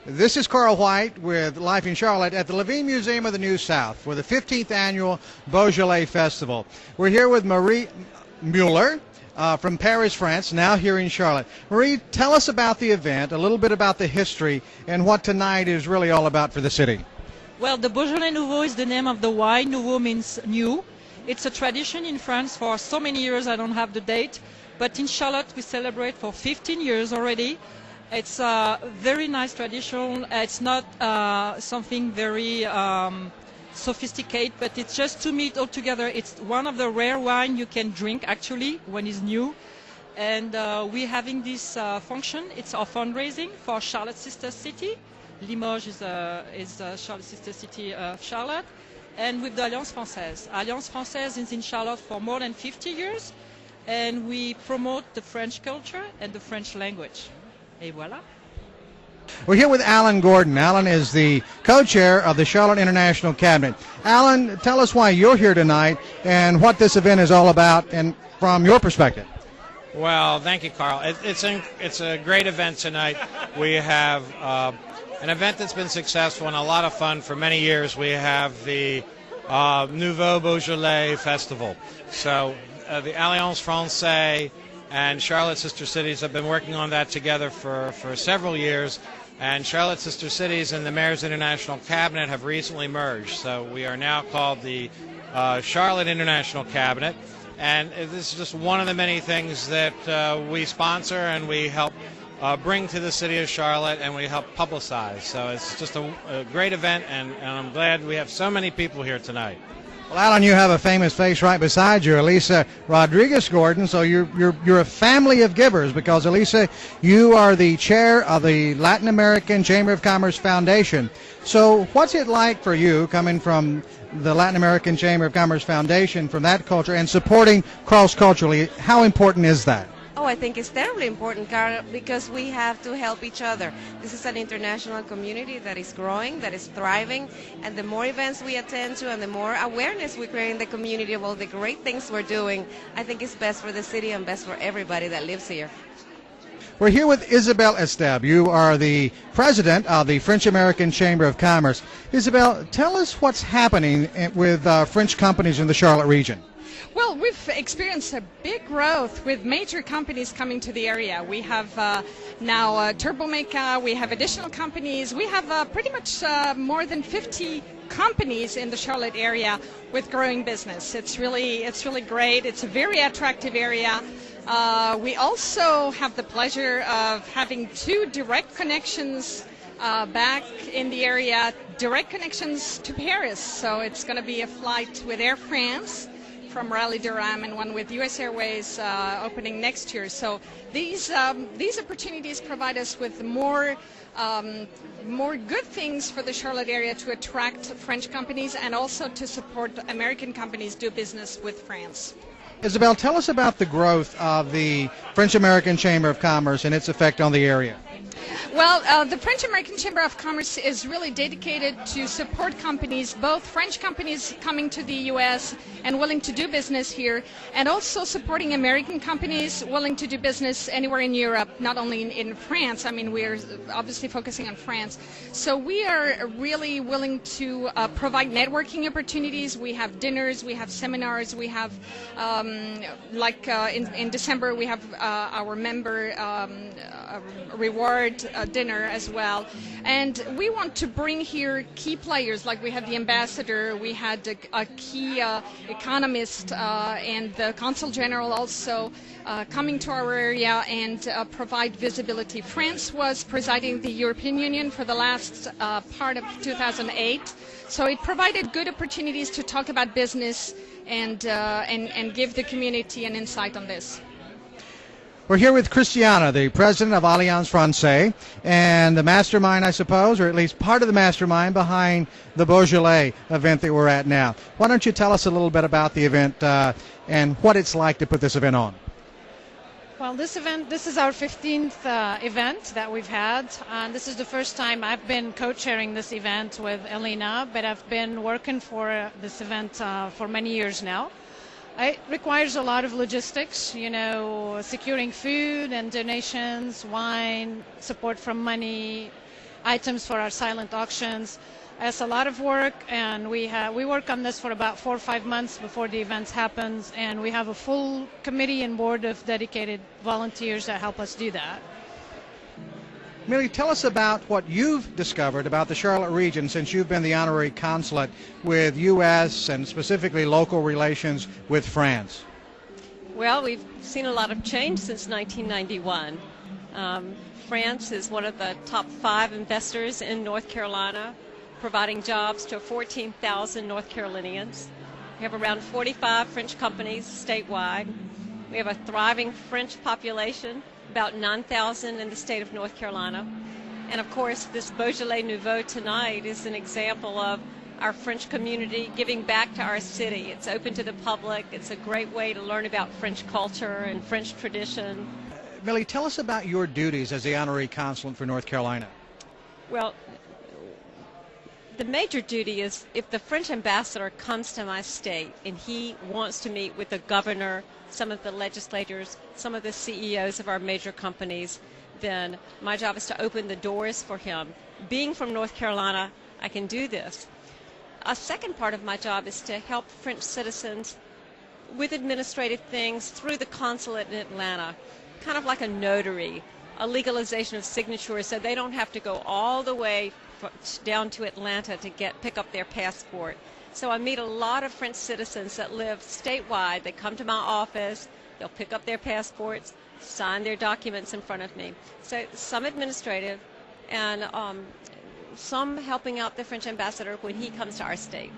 This is Carl White with Life in Charlotte at the Levine Museum of the New South for the 15th Annual Beaujolais Festival. We're here with Marie Muller from Paris, France, now here in Charlotte. Marie, tell us about the event, a little bit about the history, and what tonight is really all about for the city. Well, the Beaujolais Nouveau is the name of the wine. Nouveau means new. It's a tradition in France for so many years, I don't have the date. But in Charlotte, we celebrate for 15 years already. It's a very nice tradition. It's not something very sophisticated, but it's just to meet all together. It's one of the rare wine you can drink actually when it's new. And we're having this function. It's our fundraising for Charlotte's sister city. Limoges is Charlotte's sister city of Charlotte. And with the Alliance Française. Alliance Française is in Charlotte for more than 50 years. And we promote the French culture and the French language. Et voilà. We're here with Alan Gordon. Alan is the co-chair of the Charlotte International Cabinet. Alan, tell us why you're here tonight and what this event is all about and from your perspective. Well, thank you, Carl. It's a great event tonight. We have an event that's been successful and a lot of fun for many years. We have the Nouveau Beaujolais Festival. So the Alliance Française and Charlotte Sister Cities have been working on that together for several years. And Charlotte Sister Cities and the Mayor's International Cabinet have recently merged. So we are now called the Charlotte International Cabinet. And this is just one of the many things that we sponsor and we help bring to the city of Charlotte and we help publicize. So it's just a great event, and I'm glad we have so many people here tonight. Well, Alan, you have a famous face right beside you, Elisa Rodriguez Gordon. So you're a family of givers because, Elisa, you are the chair of the Latin American Chamber of Commerce Foundation. So what's it like for you coming from the Latin American Chamber of Commerce Foundation, from that culture, and supporting cross-culturally? How important is that? Oh, I think it's terribly important, Carl, because we have to help each other. This is an international community that is growing, that is thriving, and the more events we attend to and the more awareness we create in the community of all the great things we're doing, I think it's best for the city and best for everybody that lives here. We're here with Isabelle Esteb. You are the president of the French-American Chamber of Commerce. Isabelle, tell us what's happening with French companies in the Charlotte region. Well, we've experienced a big growth with major companies coming to the area. We have now Turbomeca, we have additional companies. We have pretty much more than 50 companies in the Charlotte area with growing business. It's really great. It's a very attractive area. We also have the pleasure of having two direct connections back in the area, direct connections to Paris. So it's going to be a flight with Air France from Raleigh-Durham and one with U.S. Airways opening next year. So these opportunities provide us with more good things for the Charlotte area to attract French companies and also to support American companies do business with France. Isabelle, tell us about the growth of the French-American Chamber of Commerce and its effect on the area. Well, the French-American Chamber of Commerce is really dedicated to support companies, both French companies coming to the U.S. and willing to do business here, and also supporting American companies willing to do business anywhere in Europe, not only in France. I mean, we're obviously focusing on France. So we are really willing to provide networking opportunities. We have dinners, we have seminars, we have, in December, we have our member reward dinner as well, and we want to bring here key players. Like we had the ambassador, we had a key economist, and the consul general also coming to our area and provide visibility. France was presiding the European Union for the last part of 2008, so it provided good opportunities to talk about business and give the community an insight on this. We're here with Christiana, the president of Alliance Française, and the mastermind, I suppose, or at least part of the mastermind behind the Beaujolais event that we're at now. Why don't you tell us a little bit about the event and what it's like to put this event on? Well, this is our 15th event that we've had, and this is the first time I've been co-chairing this event with Elena, but I've been working for this event for many years now. It requires a lot of logistics, you know, securing food and donations, wine, support from money, items for our silent auctions. It's a lot of work, and we work on this for about 4 or 5 months before the event happens, and we have a full committee and board of dedicated volunteers that help us do that. Millie, tell us about what you've discovered about the Charlotte region since you've been the honorary consulate with U.S. and specifically local relations with France. Well, we've seen a lot of change since 1991. France is one of the top 5 investors in North Carolina, providing jobs to 14,000 North Carolinians. We have around 45 French companies statewide. We have a thriving French population, about 9,000 in the state of North Carolina. And of course, this Beaujolais Nouveau tonight is an example of our French community giving back to our city. It's open to the public. It's a great way to learn about French culture and French tradition. Millie, tell us about your duties as the honorary consulate for North Carolina. Well, the major duty is if the French ambassador comes to my state and he wants to meet with the governor, some of the legislators, some of the CEOs of our major companies, then my job is to open the doors for him. Being from North Carolina, I can do this. A second part of my job is to help French citizens with administrative things through the consulate in Atlanta, kind of like a notary, a legalization of signatures so they don't have to go all the way down to Atlanta to pick up their passport. So I meet a lot of French citizens that live statewide. They come to my office, they'll pick up their passports, sign their documents in front of me. So some administrative and some helping out the French ambassador when he comes to our state.